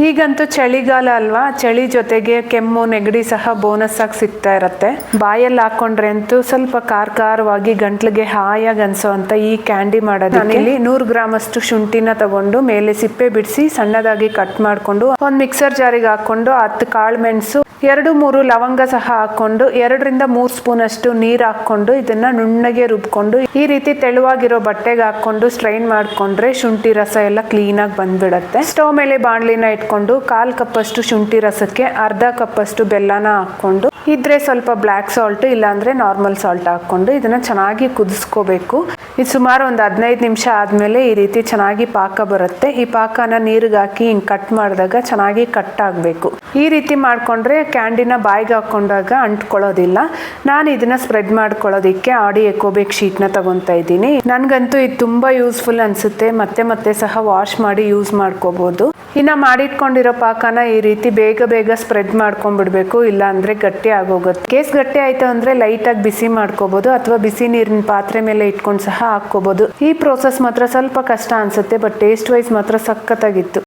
ಈಗಂತೂ ಚಳಿಗಾಲ ಅಲ್ವಾ, ಚಳಿ ಜೊತೆಗೆ ಕೆಮ್ಮು ನೆಗಡಿ ಸಹ ಬೋನಸ್ ಆಗಿ ಸಿಗ್ತಾ ಇರತ್ತೆ. ಬಾಯಲ್ಲಿ ಹಾಕೊಂಡ್ರೆ ಅಂತೂ ಸ್ವಲ್ಪ ಖಾರವಾಗಿ ಗಂಟ್ಲಿಗೆ ಹಾಯಾಗಿ ಅನ್ಸೋ ಅಂತ ಈ ಕ್ಯಾಂಡಿ ಮಾಡೋದು. ನಾನಿಲ್ಲಿ 100 ಗ್ರಾಮ್ ಅಷ್ಟು ಶುಂಠಿನ ತಗೊಂಡು ಮೇಲೆ ಸಿಪ್ಪೆ ಬಿಡಿಸಿ ಸಣ್ಣದಾಗಿ ಕಟ್ ಮಾಡ್ಕೊಂಡು ಒಂದು ಮಿಕ್ಸರ್ ಜಾರಿಗೆ ಹಾಕೊಂಡು 10 ಕಾಳು ಮೆಣಸು 2-3 ಲವಂಗ ಸಹ ಹಾಕೊಂಡು 2 ರಿಂದ 3 ಸ್ಪೂನ್ ಅಷ್ಟು ನೀರು ಹಾಕೊಂಡು ಇದನ್ನ ನುಣ್ಣಗೆ ರುಬ್ಕೊಂಡು ಈ ರೀತಿ ತೆಳುವಾಗಿರೋ ಬಟ್ಟೆಗೆ ಹಾಕೊಂಡು ಸ್ಟ್ರೈನ್ ಮಾಡ್ಕೊಂಡ್ರೆ ಶುಂಠಿ ರಸ ಎಲ್ಲ ಕ್ಲೀನ್ ಆಗಿ ಬಂದ್ಬಿಡತ್ತೆ. ಸ್ಟವ್ ಮೇಲೆ ಬಾಣಲಿನ ಇಟ್ಕೊಂಡು 1/4 ಕಪ್ ಅಷ್ಟು ಶುಂಠಿ ರಸಕ್ಕೆ 1/2 ಕಪ್ ಅಷ್ಟು ಬೆಲ್ಲನ ಹಾಕೊಂಡು ಇದ್ರೆ ಸ್ವಲ್ಪ ಬ್ಲ್ಯಾಕ್ ಸಾಲ್ಟ್ ಇಲ್ಲಾಂದ್ರೆ ನಾರ್ಮಲ್ ಸಾಲ್ಟ್ ಹಾಕೊಂಡು ಇದನ್ನ ಚೆನ್ನಾಗಿ ಕುದಿಸ್ಕೋಬೇಕು. ಇದು ಸುಮಾರು ಒಂದು 15 ನಿಮಿಷ ಆದ್ಮೇಲೆ ಈ ರೀತಿ ಚೆನ್ನಾಗಿ ಪಾಕ ಬರುತ್ತೆ. ಈ ಪಾಕನ ನೀರಿಗೆ ಹಾಕಿ ಹಿಂಗ್ ಕಟ್ ಮಾಡಿದಾಗ ಚೆನ್ನಾಗಿ ಕಟ್ ಆಗ್ಬೇಕು. ಈ ರೀತಿ ಮಾಡ್ಕೊಂಡ್ರೆ ಕ್ಯಾಂಡಿನ ಬಾಯಿಗೆ ಹಾಕೊಂಡಾಗ ಅಂಟ್ಕೊಳ್ಳೋದಿಲ್ಲ. ನಾನು ಇದನ್ನ ಸ್ಪ್ರೆಡ್ ಮಾಡ್ಕೊಳ್ಳೋದಿಕ್ಕೆ ಆಡಿ ಎಕೋಬೇಕ್ ಶೀಟ್ನ ತಗೊಂತಾ ಇದ್ದೀನಿ. ನನ್ಗಂತೂ ಇದು ತುಂಬಾ ಯೂಸ್ಫುಲ್ ಅನ್ಸುತ್ತೆ. ಮತ್ತೆ ಸಹ ವಾಶ್ ಮಾಡಿ ಯೂಸ್ ಮಾಡ್ಕೋಬಹುದು. ಇನ್ನ ಮಾಡಿಟ್ಕೊಂಡಿರೋ ಪಾಕನ ಈ ರೀತಿ ಬೇಗ ಸ್ಪ್ರೆಡ್ ಮಾಡ್ಕೊಂಡ್ಬಿಡ್ಬೇಕು, ಇಲ್ಲ ಅಂದ್ರೆ ಗಟ್ಟಿ ಆಗೋಗುತ್ತೆ. ಕೇಸ್ ಗಟ್ಟಿ ಆಯ್ತು ಅಂದ್ರೆ ಲೈಟ್ ಆಗಿ ಬಿಸಿ ಮಾಡ್ಕೋಬಹುದು ಅಥವಾ ಬಿಸಿ ನೀರಿನ ಪಾತ್ರೆ ಮೇಲೆ ಇಟ್ಕೊಂಡು ಸಹ ಹಾಕೋಬಹುದು. ಈ ಪ್ರೋಸೆಸ್ ಮಾತ್ರ ಸ್ವಲ್ಪ ಕಷ್ಟ ಅನ್ಸುತ್ತೆ, ಬಟ್ ಟೇಸ್ಟ್ ವೈಸ್ ಮಾತ್ರ ಸಖತ್ತಾಗಿತ್ತು.